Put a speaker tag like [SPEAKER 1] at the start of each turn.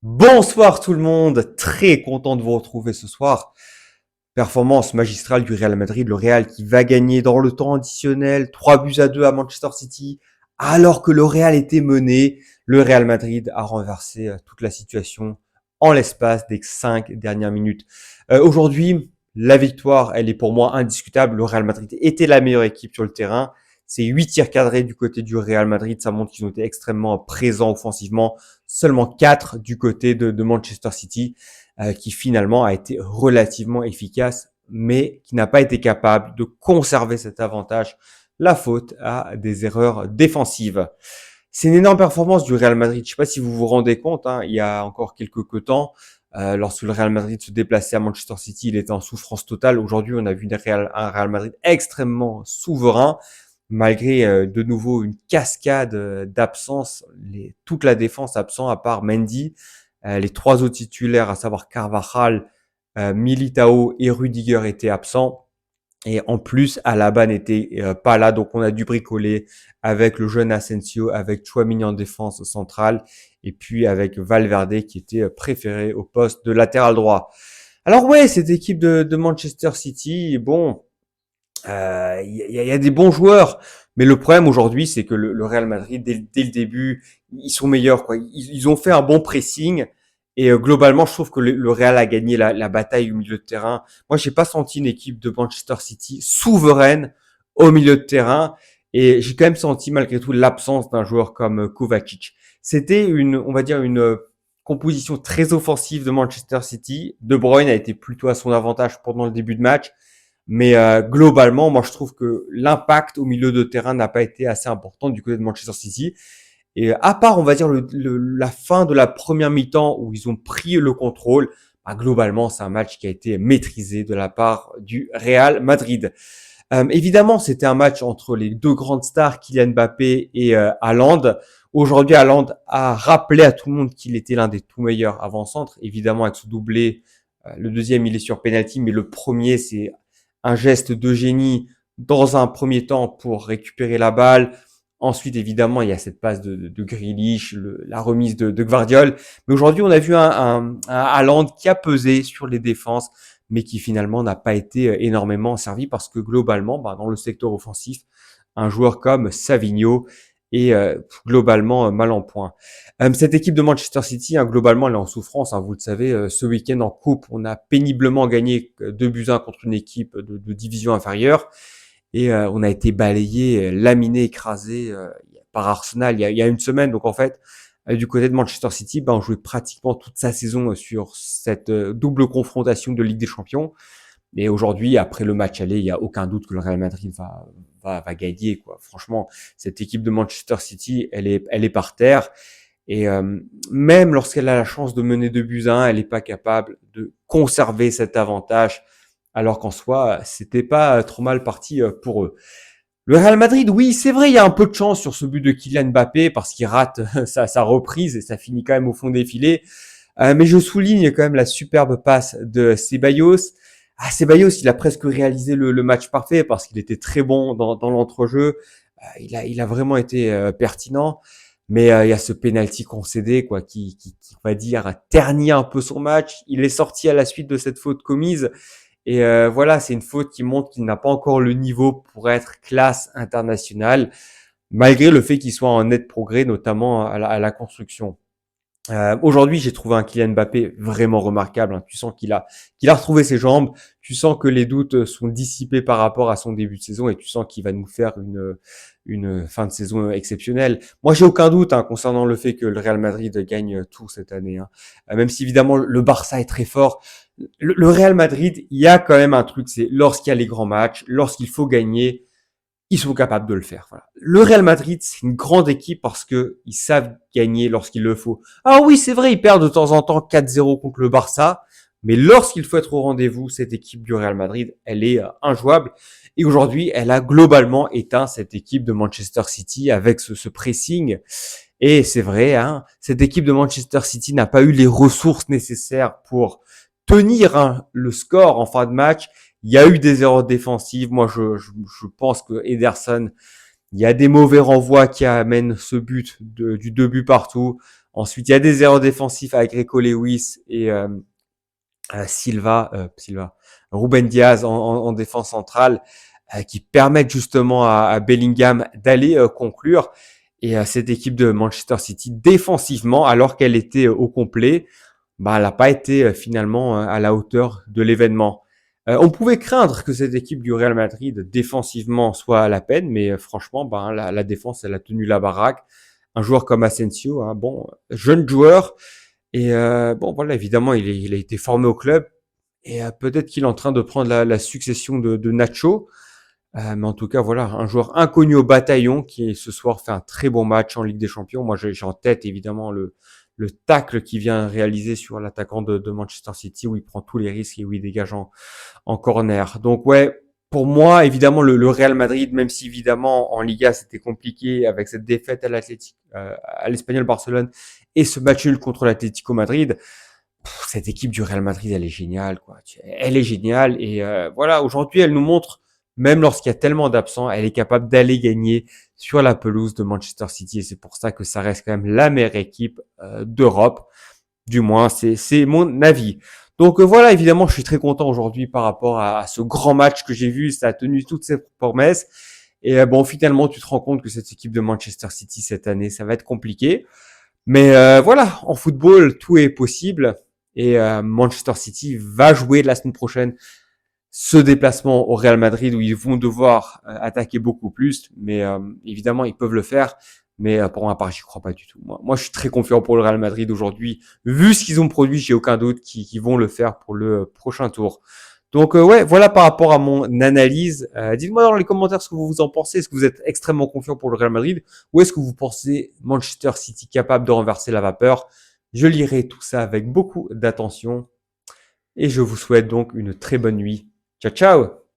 [SPEAKER 1] Bonsoir tout le monde, très content de vous retrouver ce soir. Performance magistrale du Real Madrid, le Real qui va gagner dans le temps additionnel, 3 buts à 2 à Manchester City, alors que le Real était mené. Le Real Madrid a renversé toute la situation en l'espace des 5 dernières minutes. Aujourd'hui, la victoire, elle est pour moi indiscutable. Le Real Madrid était la meilleure équipe sur le terrain. C'est 8 tirs cadrés du côté du Real Madrid, ça montre qu'ils ont été extrêmement présents offensivement. Seulement 4 du côté de Manchester City, qui finalement a été relativement efficace, mais qui n'a pas été capable de conserver cet avantage. La faute à des erreurs défensives. C'est une énorme performance du Real Madrid. Je ne sais pas si vous vous rendez compte, hein, il y a encore quelques temps, lorsque le Real Madrid se déplaçait à Manchester City, il était en souffrance totale. Aujourd'hui, on a vu un Real Madrid extrêmement souverain, malgré de nouveau une cascade d'absence, toute la défense absent à part Mendy, les trois autres titulaires, à savoir Carvajal, Militao et Rudiger étaient absents. Et en plus, Alaba n'était pas là, donc on a dû bricoler avec le jeune Asensio, avec Tchouaméni en défense centrale, et puis avec Valverde qui était préféré au poste de latéral droit. Alors ouais, cette équipe de Manchester City, bon, y a des bons joueurs, mais le problème aujourd'hui, c'est que le Real Madrid, dès le début, ils sont meilleurs, quoi. Ils ont fait un bon pressing. Et globalement, je trouve que le Real a gagné la bataille au milieu de terrain. Moi, j'ai pas senti une équipe de Manchester City souveraine au milieu de terrain. Et j'ai quand même senti malgré tout l'absence d'un joueur comme Kovacic. C'était on va dire une composition très offensive de Manchester City. De Bruyne a été plutôt à son avantage pendant le début de match. Mais globalement, moi, je trouve que l'impact au milieu de terrain n'a pas été assez important du côté de Manchester City. Et à part, on va dire, la fin de la première mi-temps où ils ont pris le contrôle, bah, globalement, c'est un match qui a été maîtrisé de la part du Real Madrid. Évidemment, c'était un match entre les deux grandes stars, Kylian Mbappé et Haaland. Aujourd'hui, Haaland a rappelé à tout le monde qu'il était l'un des tout meilleurs avant-centres. Évidemment, avec ce doublé, le deuxième, il est sur penalty, mais le premier, c'est un geste de génie dans un premier temps pour récupérer la balle. Ensuite, évidemment, il y a cette passe de Grealish, la remise de Gvardiol. Mais aujourd'hui, on a vu un Haaland qui a pesé sur les défenses, mais qui finalement n'a pas été énormément servi parce que globalement, bah, dans le secteur offensif, un joueur comme Savigno est globalement mal en point. Cette équipe de Manchester City, hein, globalement, elle est en souffrance. Hein, vous le savez, ce week-end en coupe, on a péniblement gagné 2 buts à 1 contre une équipe de division inférieure. Et on a été balayé, laminé, écrasé par Arsenal il y a une semaine. Donc en fait, du côté de Manchester City, ben, on jouait pratiquement toute sa saison sur cette double confrontation de Ligue des Champions. Et aujourd'hui, après le match aller, il n'y a aucun doute que le Real Madrid va gagner, quoi. Franchement, cette équipe de Manchester City, elle est par terre. Et même lorsqu'elle a la chance de mener 2 buts à 1, elle n'est pas capable de conserver cet avantage, alors qu'en soi, c'était pas trop mal parti pour eux. Le Real Madrid, oui, c'est vrai, il y a un peu de chance sur ce but de Kylian Mbappé parce qu'il rate sa reprise et ça finit quand même au fond des filets. Mais je souligne quand même la superbe passe de Ceballos. Ah, Ceballos, il a presque réalisé le match parfait parce qu'il était très bon dans l'entrejeu. Il a vraiment été pertinent. Mais il y a ce penalty concédé, quoi, qui on va dire a terni un peu son match. Il est sorti à la suite de cette faute commise. Et voilà, c'est une faute qui montre qu'il n'a pas encore le niveau pour être classe internationale, malgré le fait qu'il soit en net progrès, notamment à la construction. Aujourd'hui, j'ai trouvé un Kylian Mbappé vraiment remarquable. Hein. Tu sens qu'il a retrouvé ses jambes. Tu sens que les doutes sont dissipés par rapport à son début de saison et tu sens qu'il va nous faire une fin de saison exceptionnelle. Moi, j'ai aucun doute concernant le fait que le Real Madrid gagne tout cette année. Hein. Même si évidemment le Barça est très fort, le Real Madrid, il y a quand même un truc, c'est lorsqu'il y a les grands matchs, lorsqu'il faut gagner, ils sont capables de le faire. Voilà. Le Real Madrid, c'est une grande équipe parce que ils savent gagner lorsqu'il le faut. Ah oui, c'est vrai, ils perdent de temps en temps 4-0 contre le Barça, mais lorsqu'il faut être au rendez-vous, cette équipe du Real Madrid, elle est injouable. Et aujourd'hui, elle a globalement éteint cette équipe de Manchester City avec ce pressing. Et c'est vrai, hein, cette équipe de Manchester City n'a pas eu les ressources nécessaires pour tenir le score en fin de match. Il y a eu des erreurs défensives. Moi, je pense que Ederson, il y a des mauvais renvois qui amènent ce but du 2 buts partout. Ensuite, il y a des erreurs défensives avec Rico Lewis et Silva, Ruben Diaz en défense centrale qui permettent justement à Bellingham d'aller conclure. Et cette équipe de Manchester City, défensivement, alors qu'elle était au complet, bah, elle n'a pas été finalement à la hauteur de l'événement. On pouvait craindre que cette équipe du Real Madrid, défensivement, soit à la peine, mais franchement, bah, la défense, elle a tenu la baraque. Un joueur comme Asensio, hein, bon, jeune joueur, et bon, voilà, évidemment, il a été formé au club, et peut-être qu'il est en train de prendre la succession de Nacho. Mais en tout cas, voilà, un joueur inconnu au bataillon qui ce soir fait un très bon match en Ligue des Champions. Moi, j'ai en tête évidemment le tacle qu'il vient réaliser sur l'attaquant de Manchester City où il prend tous les risques et où il dégage en corner. Donc ouais, pour moi, évidemment, le Real Madrid, même si évidemment en Liga c'était compliqué avec cette défaite à l'Espagnol Barcelone et ce match nul contre l'Atlético Madrid, cette équipe du Real Madrid, elle est géniale, quoi. Elle est géniale et voilà, aujourd'hui, elle nous montre, même lorsqu'il y a tellement d'absents, elle est capable d'aller gagner sur la pelouse de Manchester City et c'est pour ça que ça reste quand même la meilleure équipe d'Europe. Du moins, c'est mon avis. Donc voilà, évidemment, je suis très content aujourd'hui par rapport à ce grand match que j'ai vu. Ça a tenu toutes ses promesses. Et bon, finalement, tu te rends compte que cette équipe de Manchester City cette année, ça va être compliqué. Mais voilà, en football, tout est possible. Et Manchester City va jouer la semaine prochaine ce déplacement au Real Madrid où ils vont devoir attaquer beaucoup plus. Mais évidemment, ils peuvent le faire. Mais pour ma part, j'y crois pas du tout. Moi, je suis très confiant pour le Real Madrid aujourd'hui. Vu ce qu'ils ont produit, j'ai aucun doute qu'ils vont le faire pour le prochain tour. Donc ouais, voilà par rapport à mon analyse. Dites-moi dans les commentaires ce que vous en pensez. Est-ce que vous êtes extrêmement confiant pour le Real Madrid ou est-ce que vous pensez Manchester City capable de renverser la vapeur? Je lirai tout ça avec beaucoup d'attention et je vous souhaite donc une très bonne nuit. Ciao ciao.